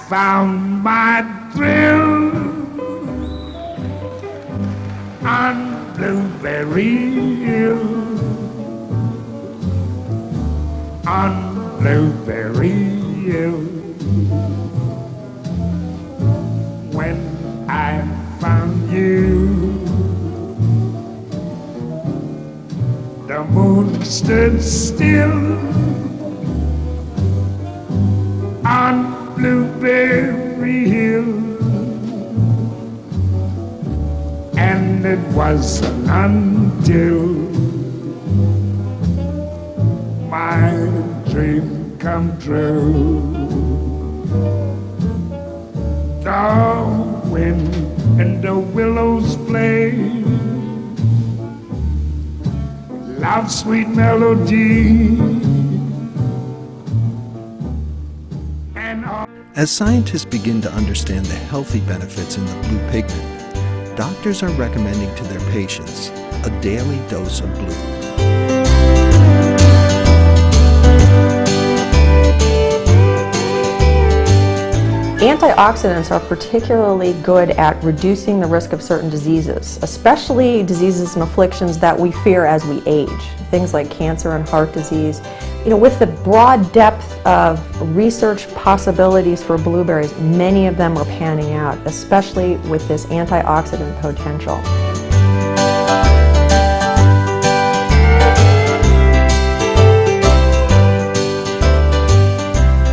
found my thrill on Blueberry Hill, on Blueberry Hill. When I found you, the moon stood still on Blueberry Hill, and it wasn't until my dream come true. The wind and the willows play love's sweet melody. As scientists begin to understand the healthy benefits in the blue pigment, doctors are recommending to their patients a daily dose of blue. Antioxidants are particularly good at reducing the risk of certain diseases, especially diseases and afflictions that we fear as we age, things like cancer and heart disease. You know, with the broad depth of research possibilities for blueberries, many of them are panning out, especially with this antioxidant potential.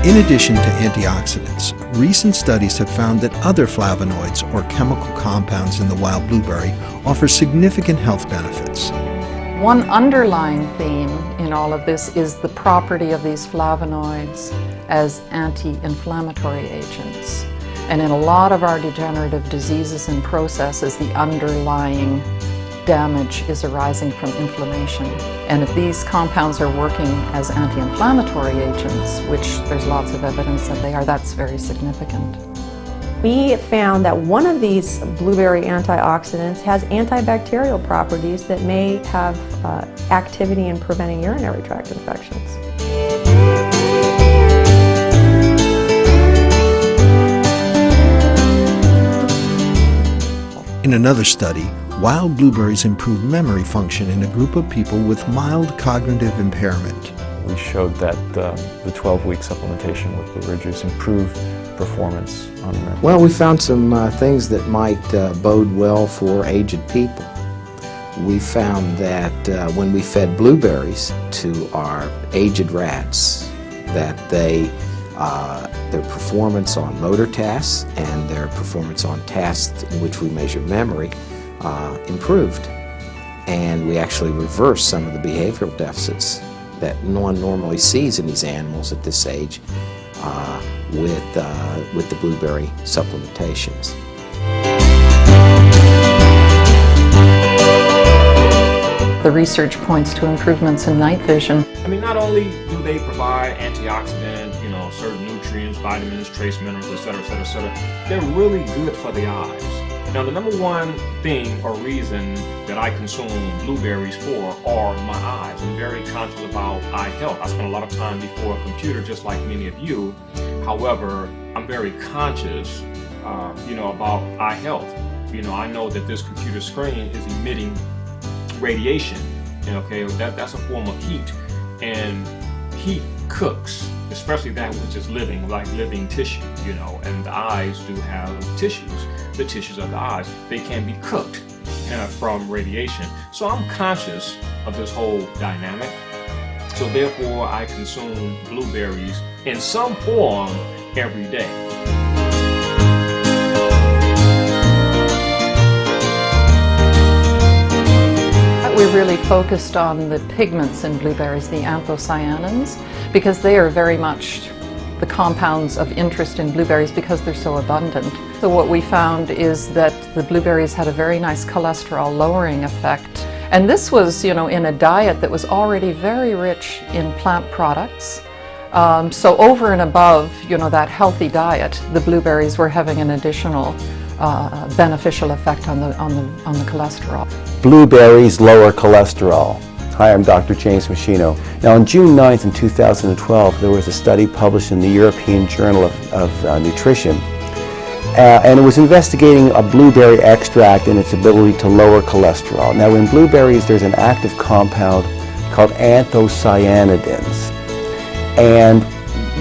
In addition to antioxidants, recent studies have found that other flavonoids or chemical compounds in the wild blueberry offer significant health benefits. One underlying theme in all of this is the property of these flavonoids as anti-inflammatory agents. And in a lot of our degenerative diseases and processes, the underlying damage is arising from inflammation. And if these compounds are working as anti-inflammatory agents, which there's lots of evidence that they are, that's very significant. We found that one of these blueberry antioxidants has antibacterial properties that may have activity in preventing urinary tract infections. In another study, wild blueberries improve memory function in a group of people with mild cognitive impairment. We showed that the 12-week supplementation with blueberry juice improved performance on memory. Well, we found some things that might bode well for aged people. We found that when we fed blueberries to our aged rats, that their performance on motor tasks and their performance on tasks in which we measure memory improved. And we actually reversed some of the behavioral deficits that no one normally sees in these animals at this age with the blueberry supplementations. The research points to improvements in night vision. I mean, not only do they provide antioxidant, certain nutrients, vitamins, trace minerals, etc., etc., etc., they're really good for the eyes. Now, the number one thing or reason that I consume blueberries for are my eyes. I'm very conscious about eye health. I spend a lot of time before a computer, just like many of you. However, I'm very conscious, about eye health. I know that this computer screen is emitting radiation. Okay, that's a form of heat, and heat cooks, especially that which is living, like living tissue. And the eyes do have tissues. The tissues of the eyes, they can be cooked from radiation. So I'm conscious of this whole dynamic. So therefore, I consume blueberries in some form every day. We really focused on the pigments in blueberries, the anthocyanins, because they are very much the compounds of interest in blueberries because they're so abundant. So what we found is that the blueberries had a very nice cholesterol lowering effect. And this was, in a diet that was already very rich in plant products. So over and above, that healthy diet, the blueberries were having an additional beneficial effect on the cholesterol. Blueberries lower cholesterol. Hi, I'm Dr. James Machino. Now, on June 9th in 2012, there was a study published in the European Journal of Nutrition, and it was investigating a blueberry extract and its ability to lower cholesterol. Now, in blueberries, there's an active compound called anthocyanidins, and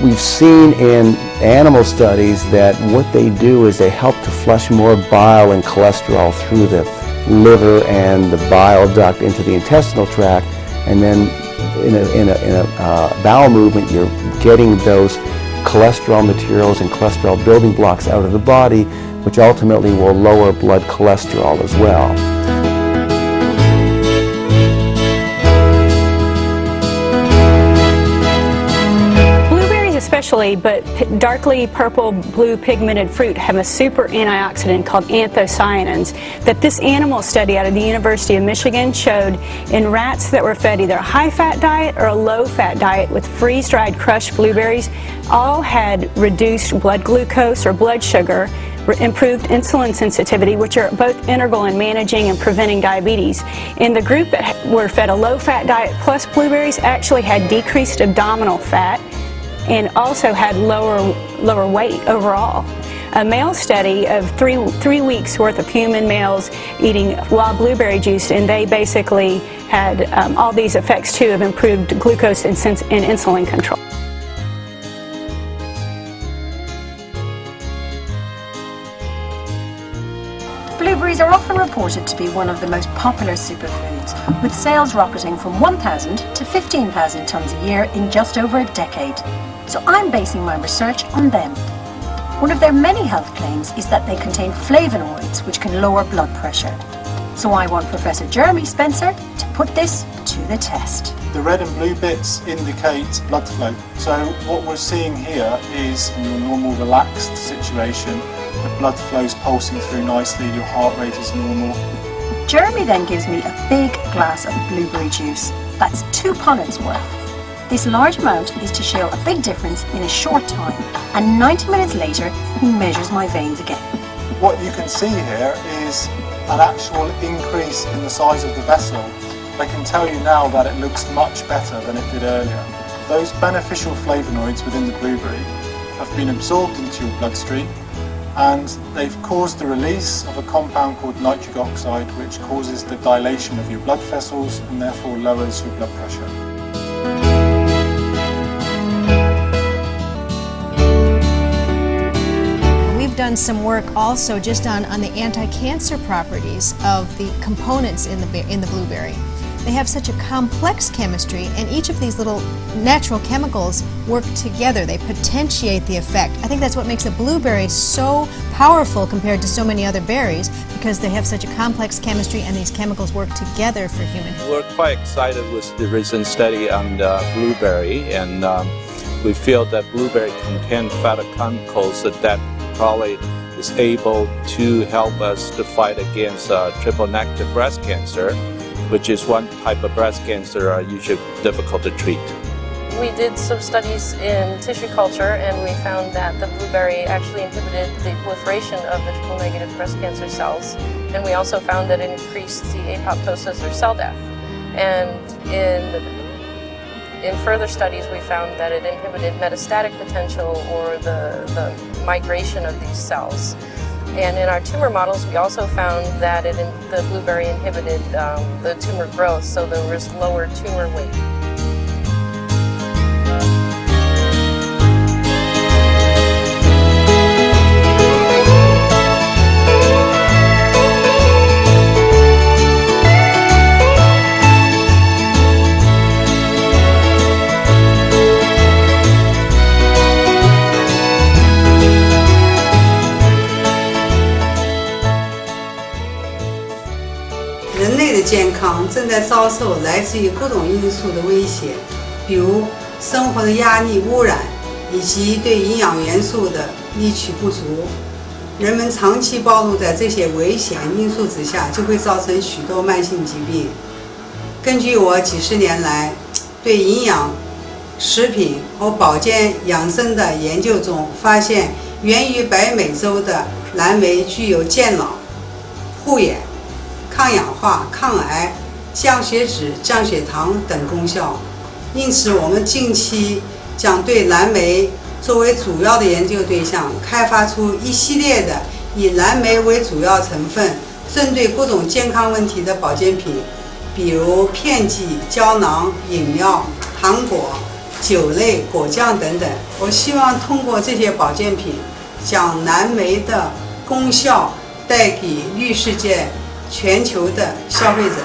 we've seen in animal studies that what they do is they help to flush more bile and cholesterol through the liver and the bile duct into the intestinal tract, and then in a bowel movement you're getting those cholesterol materials and cholesterol building blocks out of the body, which ultimately will lower blood cholesterol as well. Especially, but darkly purple blue pigmented fruit have a super antioxidant called anthocyanins that this animal study out of the University of Michigan showed in rats that were fed either a high-fat diet or a low-fat diet with freeze-dried crushed blueberries all had reduced blood glucose or blood sugar, improved insulin sensitivity, which are both integral in managing and preventing diabetes. And the group that were fed a low-fat diet plus blueberries actually had decreased abdominal fat and also had lower weight overall. A male study of three weeks worth of human males eating wild blueberry juice, and they basically had all these effects too of improved glucose and insulin control. Blueberries are often reported to be one of the most popular superfoods, with sales rocketing from 1,000 to 15,000 tons a year in just over a decade. So I'm basing my research on them. One of their many health claims is that they contain flavonoids, which can lower blood pressure. So I want Professor Jeremy Spencer to put this to the test. The red and blue bits indicate blood flow. So what we're seeing here is in your normal relaxed situation, the blood flow's pulsing through nicely, your heart rate is normal. Jeremy then gives me a big glass of blueberry juice. That's 2 punnets worth. This large amount is to show a big difference in a short time, and 90 minutes later he measures my veins again. What you can see here is an actual increase in the size of the vessel. I can tell you now that it looks much better than it did earlier. Those beneficial flavonoids within the blueberry have been absorbed into your bloodstream, and they've caused the release of a compound called nitric oxide, which causes the dilation of your blood vessels and therefore lowers your blood pressure. We've done some work also just on the anti-cancer properties of the components in the blueberry. They have such a complex chemistry, and each of these little natural chemicals work together. They potentiate the effect. I think that's what makes a blueberry so powerful compared to so many other berries, because they have such a complex chemistry and these chemicals work together for human health. We're quite excited with the recent study on the blueberry, and we feel that blueberry contains phytochemicals that probably is able to help us to fight against triple-negative breast cancer, which is one type of breast cancer usually difficult to treat. We did some studies in tissue culture, and we found that the blueberry actually inhibited the proliferation of the triple-negative breast cancer cells, and we also found that it increased the apoptosis or cell death. And in further studies, we found that it inhibited metastatic potential, or the migration of these cells. And in our tumor models, we also found that the blueberry inhibited the tumor growth, so there was lower tumor weight.人类的健康正在遭受来自于各种因素的威胁，比如生活的压力、污染，以及对营养元素的摄取不足。人们长期暴露在这些危险因素之下，就会造成许多慢性疾病。根据我几十年来对营养、食品和保健养生的研究中发现，源于北美洲的蓝莓具有健脑、护眼、抗氧化、抗癌、降血脂、降血糖等功效。因此，我们近期将对蓝莓作为主要的研究对象，开发出一系列的以蓝莓为主要成分，针对各种健康问题的保健品，比如片剂、胶囊、饮料、糖果、酒类、果酱等等。我希望通过这些保健品，将蓝莓的功效带给绿世界全球的消费者。